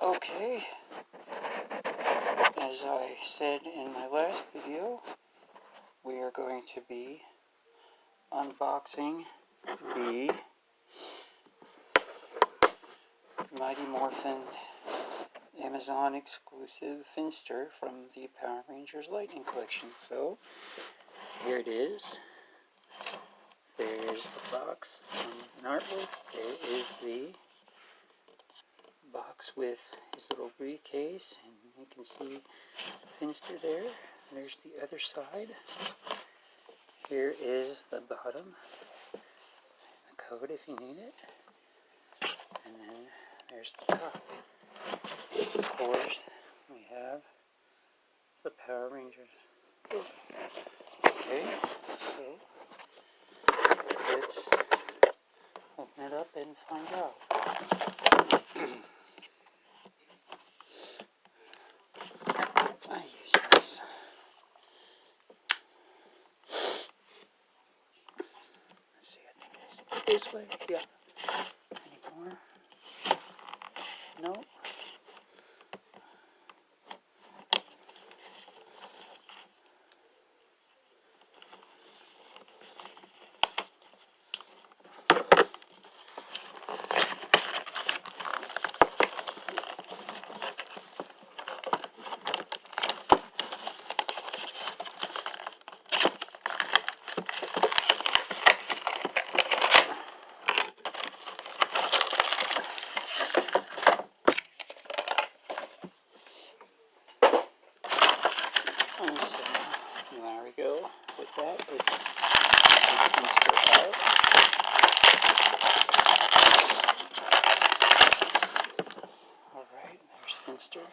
Okay, as I said in my last video, we are going to be unboxing the Mighty Morphin Amazon exclusive Finster from the Power Rangers Lightning Collection. So, here it is. There's the box and artwork. There is the box with his little briefcase, and you can see Finster there. There's the other side. Here is the bottom, the code if you need it, and then there's the top. Of course, we have the Power Rangers. Okay, so let's open it up and find out. I use this. Let's see, I think it's this way. Yeah. Any more? No. And so, there we go. With that, it's Finster out. Alright, there's Finster.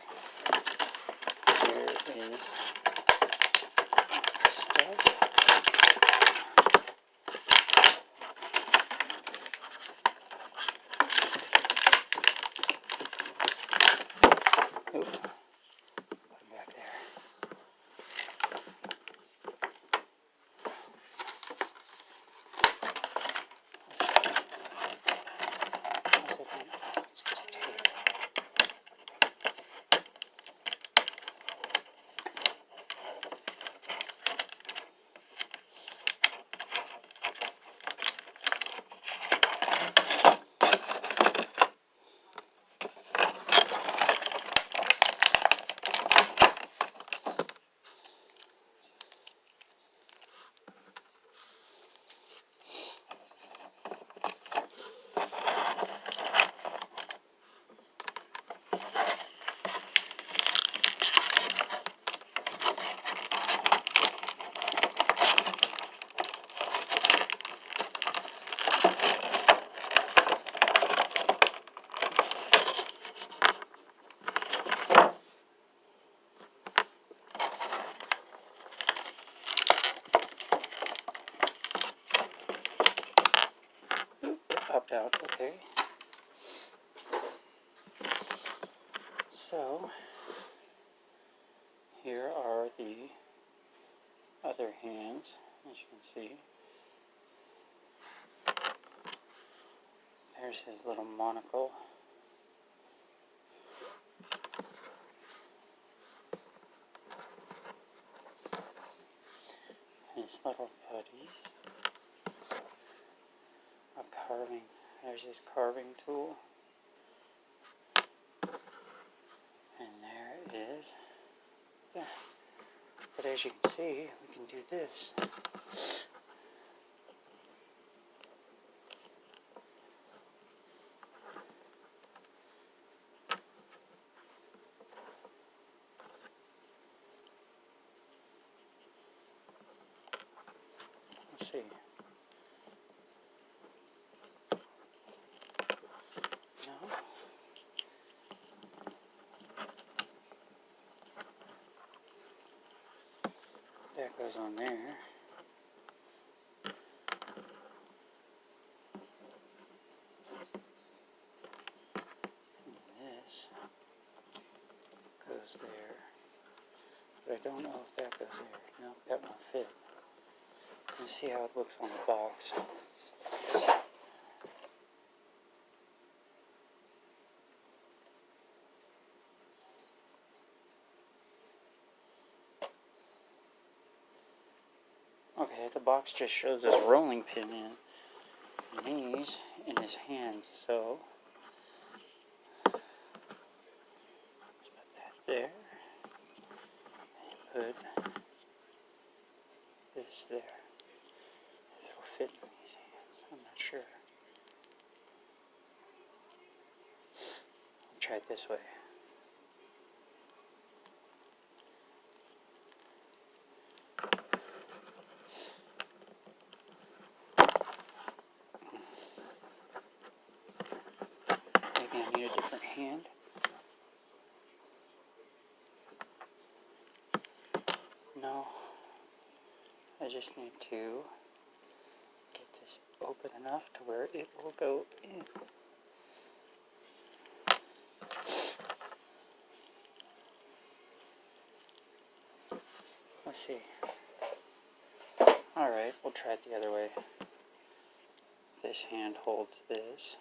There is the stuff. Oop. Back there. It's just tape. Popped out, okay. So, here are the other hands, as you can see. There's his little monocle. His little putties. A carving. There's his carving tool. And there it is. There. But as you can see, we can do this. Let's see. No. That goes on there. And this goes there. But I don't know if that goes there. No, that won't fit. Let's see how it looks on the box. Okay, the box just shows this rolling pin and these in his hand, so let's put that there and put this there. It'll fit in these hands, I'm not sure. I'll try it this way. Maybe I need a different hand. No, I just need to get this open enough to where it will go in. Let's see. Alright, we'll try it the other way. This hand holds this.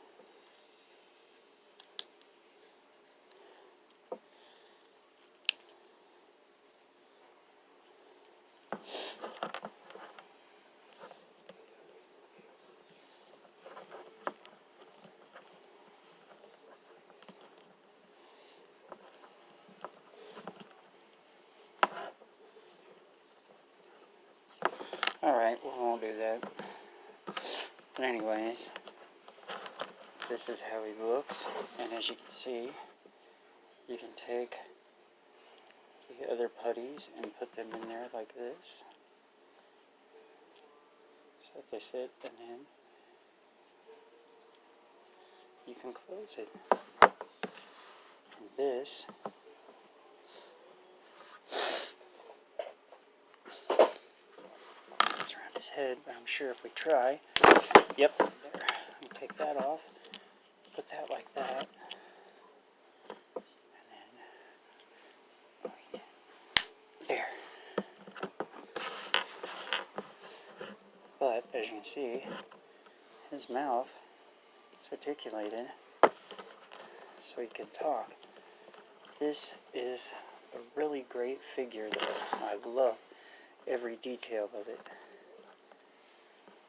Alright, we won't do that. But anyways, this is how he looks, and as you can see, you can take the other putties and put them in there like this. So that they sit, and then you can close it. And this gets around his head, but I'm sure if we try, yep, there. I'll take that off, put that like that, and then there. But as you can see, his mouth is articulated so he can talk. This is a really great figure though. I love every detail of it.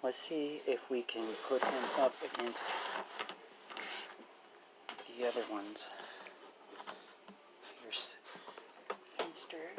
Let's see if we can put him up against the other ones. Here's Finster.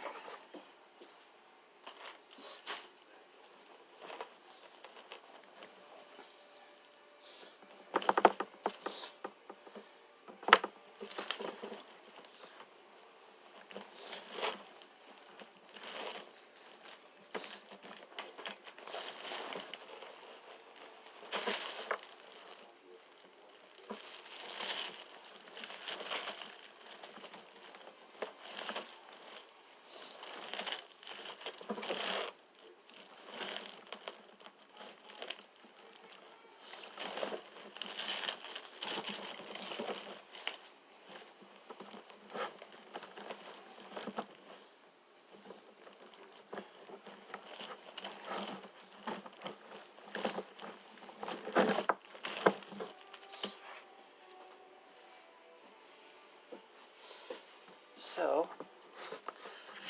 So,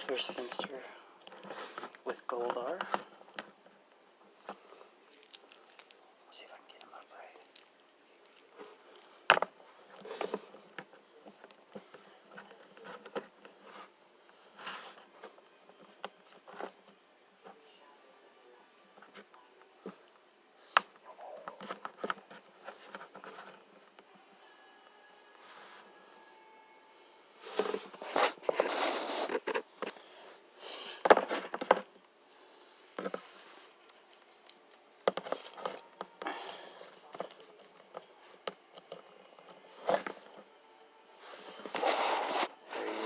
here's Finster with Goldar. See if I can get him up right.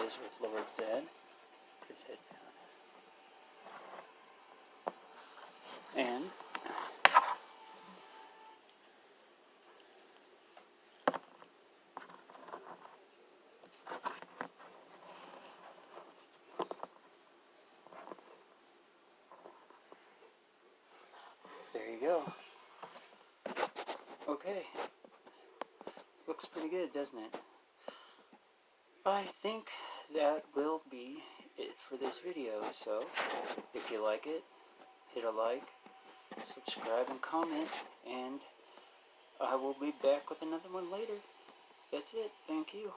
With Lord Zed, his head down. And there you go. Okay. Looks pretty good, doesn't it? I think that will be it for this video, so if you like it, hit a like, subscribe, and comment, and I will be back with another one later. That's it. Thank you.